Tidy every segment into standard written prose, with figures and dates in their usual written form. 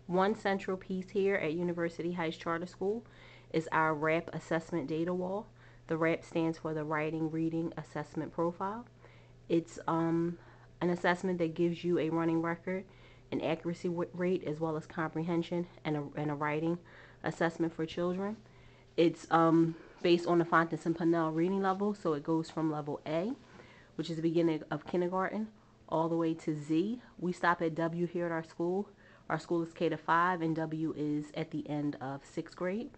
One central piece here at University Heights Charter School is our RAP assessment data wall. The RAP stands for the Writing Reading Assessment Profile. It's an assessment that gives you a running record, an accuracy rate, as well as comprehension and a writing assessment for children. It's based on the Fontes and Pinnell reading level, so it goes from level A, which is the beginning of kindergarten, all the way to Z. We stop at W here at our school. Our school is K to 5, and W is at the end of 6th grade.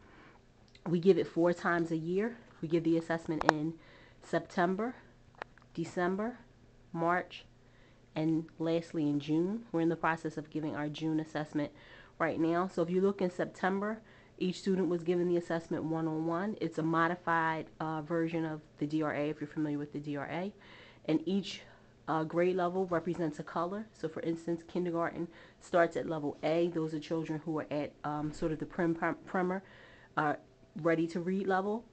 We give it 4 times a year. We give the assessment in September, December, March, and lastly in June. We're in the process of giving our June assessment right now. So if you look in September, each student was given the assessment one-on-one. It's a modified version of the DRA, if you're familiar with the DRA. And each grade level represents a color. So for instance, kindergarten starts at level A. Those are children who are at sort of the primer, ready to read level,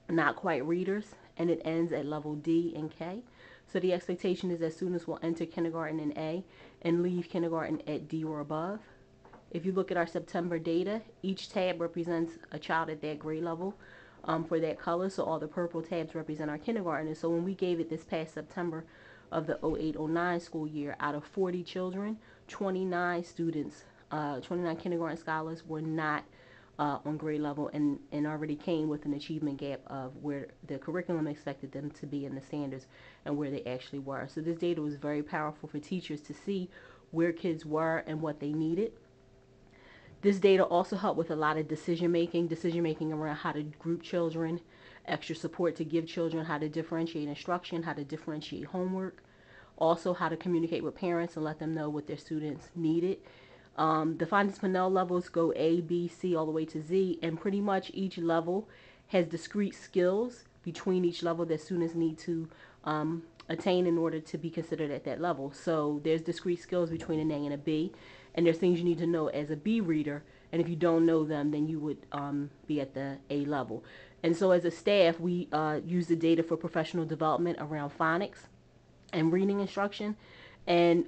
not quite readers, and it ends at level D and K. So the expectation is that students will enter kindergarten in A and leave kindergarten at D or above. If you look at our September data, each tab represents a child at that grade level for that color. So all the purple tabs represent our kindergarten. So when we gave it this past September of the 08-09 school year, out of 40 children, 29 students, 29 kindergarten scholars were not on grade level and already came with an achievement gap of where the curriculum expected them to be in the standards and where they actually were. So this data was very powerful for teachers to see where kids were and what they needed. This data also helped with a lot of decision making around how to group children, extra support to give children, how to differentiate instruction, how to differentiate homework, also how to communicate with parents and let them know what their students needed. The Fontes Pinnell levels go A, B, C, all the way to Z, and pretty much each level has discrete skills between each level that students need to attain in order to be considered at that level. So there's discrete skills between an A and a B, and there's things you need to know as a B reader, and if you don't know them, then you would be at the A level. And so as a staff, we use the data for professional development around phonics and reading instruction, and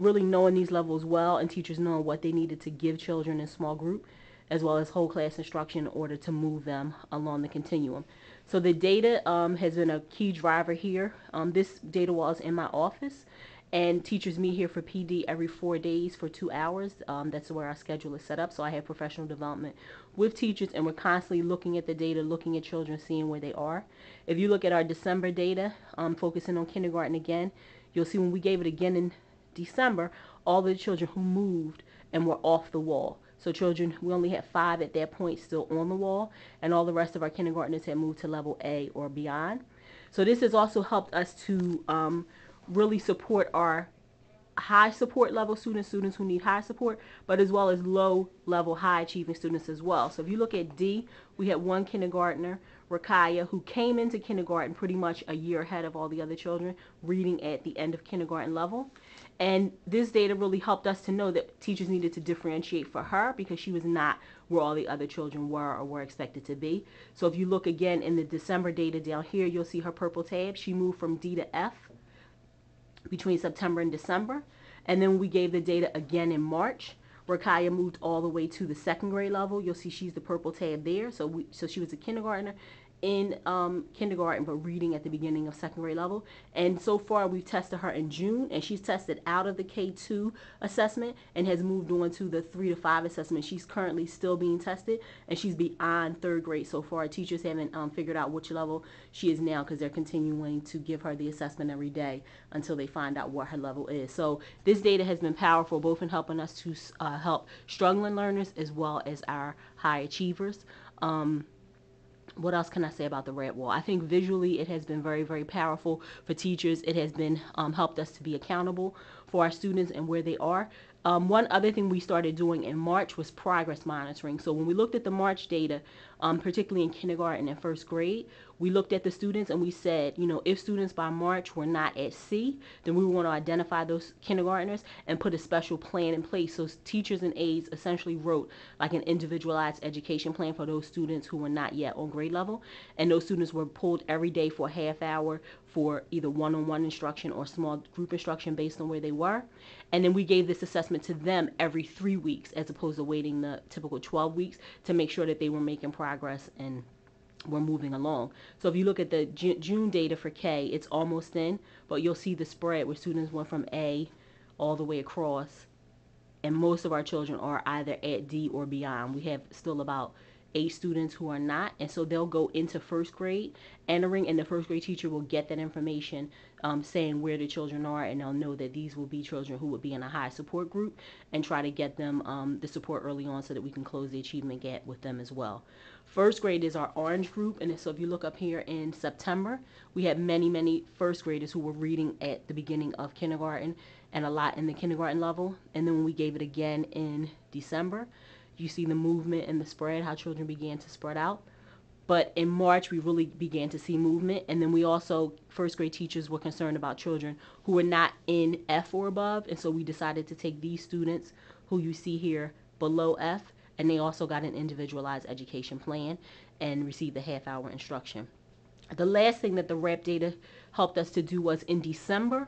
really knowing these levels well, and teachers knowing what they needed to give children in small group as well as whole class instruction in order to move them along the continuum. So the data has been a key driver here. This data wall is in my office, and teachers meet here for PD every 4 days for 2 hours. That's where our schedule is set up. So I have professional development with teachers, and we're constantly looking at the data, looking at children, seeing where they are. If you look at our December data, focusing on kindergarten again, you'll see when we gave it again in December, all the children who moved and were off the wall. So children, we only had 5 at that point still on the wall, and all the rest of our kindergartners had moved to level A or beyond. So this has also helped us to really support our high support level students who need high support, but as well as low level high achieving students as well. So if you look at D, we had one kindergartner, Rakaya, who came into kindergarten pretty much a year ahead of all the other children, reading at the end of kindergarten level. And this data really helped us to know that teachers needed to differentiate for her because she was not where all the other children were or were expected to be. So if you look again in the December data down here, you'll see her purple tab. She moved from D to F between September and December. And then we gave the data again in March. Rakaya moved all the way to the 2nd grade level. You'll see she's the purple tab there. So she was a kindergartner in kindergarten, but reading at the beginning of 2nd grade level. And so far, we've tested her in June, and she's tested out of the K2 assessment and has moved on to the 3 to 5 assessment. She's currently still being tested, and she's beyond 3rd grade so far. Teachers haven't figured out which level she is now because they're continuing to give her the assessment every day until they find out what her level is. So this data has been powerful, both in helping us to help struggling learners as well as our high achievers. What else can I say about the red wall? I think visually it has been very, very powerful for teachers. It has been helped us to be accountable for our students and where they are. One other thing we started doing in March was progress monitoring. So when we looked at the March data, particularly in kindergarten and 1st grade, we looked at the students and we said, if students by March were not at C, then we want to identify those kindergartners and put a special plan in place. So teachers and aides essentially wrote like an individualized education plan for those students who were not yet on grade level. And those students were pulled every day for a half hour for either one-on-one instruction or small group instruction based on where they were. And then we gave this assessment to them every 3 weeks as opposed to waiting the typical 12 weeks to make sure that they were making progress and we're moving along. So if you look at the June data for K, it's almost in, but you'll see the spread where students went from A all the way across, and most of our children are either at D or beyond. We have still about 8 students who are not, and so they'll go into first grade entering, and the first grade teacher will get that information saying where the children are, and they'll know that these will be children who would be in a high support group and try to get them the support early on so that we can close the achievement gap with them as well. First grade is our orange group, and so if you look up here in September, we had many first graders who were reading at the beginning of kindergarten and a lot in the kindergarten level. And then when we gave it again in December, you see the movement and the spread, how children began to spread out. But in March, we really began to see movement. And then we also, first grade teachers were concerned about children who were not in F or above. And so we decided to take these students who you see here below F, and they also got an individualized education plan and received a half-hour instruction. The last thing that the RAP data helped us to do was in December,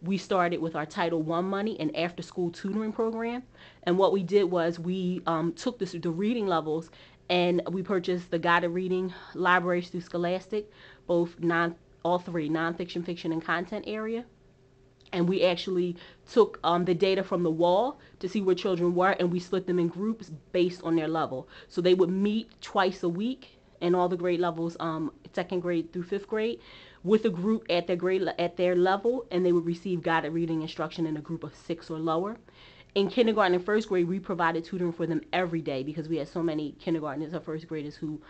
we started with our Title I money and after-school tutoring program. And what we did was we took the reading levels and we purchased the guided reading libraries through Scholastic, all three, nonfiction, fiction, and content area. And we actually took the data from the wall to see where children were, and we split them in groups based on their level. So they would meet twice a week in all the grade levels, second grade through fifth grade, with a group at their level, and they would receive guided reading instruction in a group of 6 or lower. In kindergarten and first grade, we provided tutoring for them every day because we had so many kindergartners or first graders who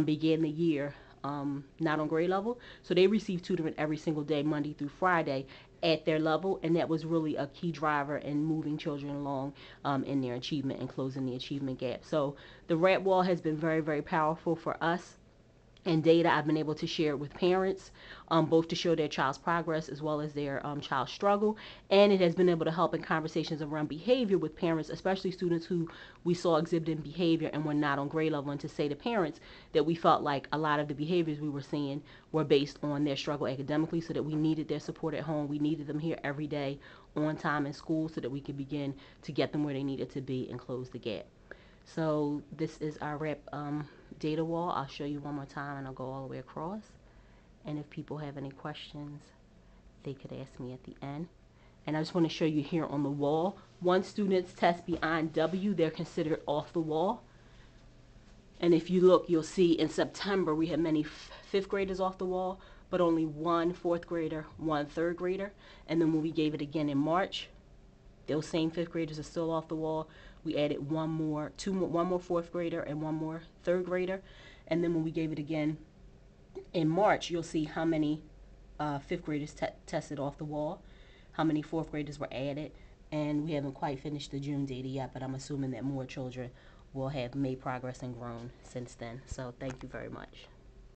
began the year not on grade level. So they received tutoring every single day, Monday through Friday, at their level, and that was really a key driver in moving children along in their achievement and closing the achievement gap. So the RAP wall has been very powerful for us. And data I've been able to share with parents, both to show their child's progress as well as their child's struggle. And it has been able to help in conversations around behavior with parents, especially students who we saw exhibiting behavior and were not on grade level, and to say to parents that we felt like a lot of the behaviors we were seeing were based on their struggle academically, so that we needed their support at home. We needed them here every day on time in school so that we could begin to get them where they needed to be and close the gap. So this is our RAP data wall. I'll show you one more time and I'll go all the way across. And if people have any questions, they could ask me at the end. And I just want to show you here on the wall, once students test beyond W, they're considered off the wall. And if you look, you'll see in September we had many fifth graders off the wall, but only one fourth grader, one third grader. And then when we gave it again in March, those same fifth graders are still off the wall. We added one more fourth grader and one more third grader. And then when we gave it again in March, you'll see how many fifth graders tested off the wall, how many fourth graders were added. And we haven't quite finished the June data yet, but I'm assuming that more children will have made progress and grown since then. So thank you very much.